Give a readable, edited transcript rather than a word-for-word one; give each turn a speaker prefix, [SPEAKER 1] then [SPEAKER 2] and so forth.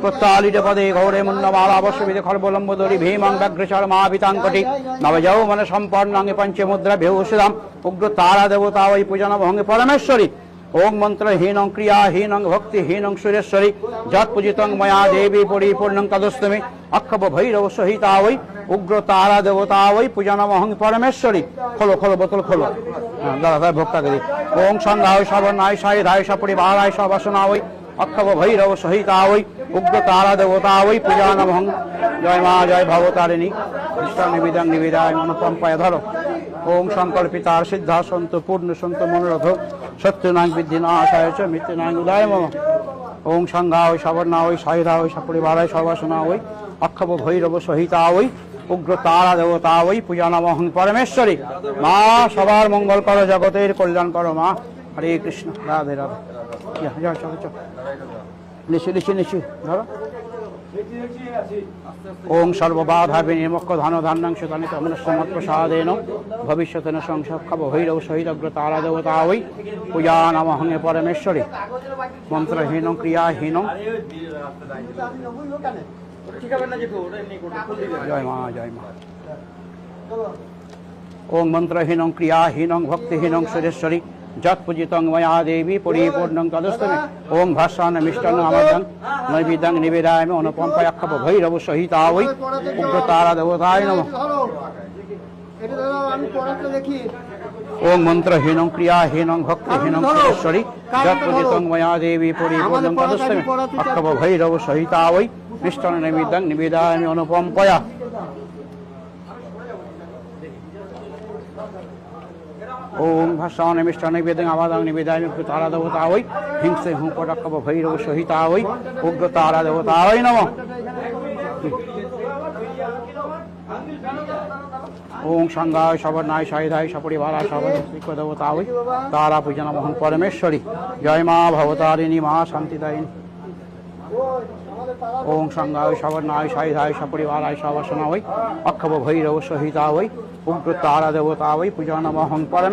[SPEAKER 1] প্রত্যালিতে পদে গৌরে মুন্নমালাবশ্যবিদে খর্বলম্বদরি ভীমং ব্যগ্রচর মহাপিতাঙ্কটি নবযৌবন সম্পন্নাঙ্গে পঞ্চমুদ্রা ভেউষিদাম উগ্র তারা দেবতা ওই পূজন ভঙ্গে পরমেশ্বরী ওম মন্ত্রহীনং ক্রিয়াহীনং ভক্তিহীনং সুরেশ্বরী যৎ পূজিতং ময়া দেবী পরিপূর্ণং তদস্তমে অক্ষব ভৈরব সহিতা ওই উগ্র তারা দেবতা ওই পূজনমহং পরমেশ্বরী খোলো খোলো বোতল খোলো দাদা ভোক্তা করি ওম সন্ধ্যায় সবর্ণায় সাই রায় সপরিবারায় সবাসনা ওই অক্ষব ভৈরব সহিতা ওই উগ্র তারা দেবতা ওই পূজনমহং জয় মা জয় ভবতারিণী কৃষ্ণ নিবেদন নিবেদায় মনোপম্পায় ধরো ওম সংকল্পিতার সিদ্ধা সন্ত পূর্ণ সন্ত মনোরথ সত্যনাং বিদ্ধি নাশায় চ মৃত্যুনাং উদয় মম ওম সংঘা ওই সবর্ণা ওই সাহিরা ওই সপরিবারায় সবাসনা ওই অক্ষব ভৈরব সহিতা ওই উগ্র তারা দেবতা ওই পূজা নমহং পরমেশ্বরী মা সবার মঙ্গল করো জগতের কল্যাণ করো মা হরে কৃষ্ণ রাধে রাধে যাও চলো চলো নিশি নিশি নিশি ধরো ওং সর্ববাধা বিনির্মুক্ষ ধন ধান্যাংশ তানিত মনুষ্যমত প্রসাদেন ভবিষ্যতেন সংসক্ষব ভৈরব সহিত অগ্র তারা দেবতা ওই পূজা নমহং পরমেশ্বরী মন্ত্রহীনং ক্রিয়াহীনং জয় মা জয় মা ওং মন্ত্রহীনং ক্রিয়াহীনং ভক্তিহীনং সুরেশ্বরী যৎ পূজিতং ময়া দেবী পরিপূর্ণং তদস্তমে ওং ভাস্যান মিষ্টান্ন আমর্দং নৈবেদ্যং নিবেদায়ামি অনুপম্পায় অক্ষব ভৈরব সহিতা ওই উগ্র তারা দেবতায় নমঃ ওং মন্ত্রহীনং ক্রিয়াহীনং ভক্তিহীনং সুরেশ্বরী যৎ পূজিতং ময়া দেবী পরিপূর্ণং তদস্তমে অক্ষব ভৈরব সহিতা ওই মিষ্টান্ন নৈবেদ্যং নিবেদায়ামি অনুপম্পায় ওং ভাস্যান মিষ্টান্ন নিবেদং আবাদাং নিবেদায়ামি তারা দেবতা ওই হিংসে হুঁ পটক্ষব ভৈরব সহিতা ওই উগ্র তারা দেবতা ওই নমঃ ওং সংঘায় সবর্ণায় সাহিধায় সপরিবারায় সবৈক্য দেবতা ওই তারা পূজন মোহন পরমেশ্বরী জয় মা ভবতারিণী মা শান্তিদায়িনী ওং সংঘায় সবর্ণায় সাহিধায় সপরিবারায় সবাসনা ওই অক্ষব ভৈরব সহিতা ওই উগ্র তারা দেবতা ওই পূজন মোহন পরম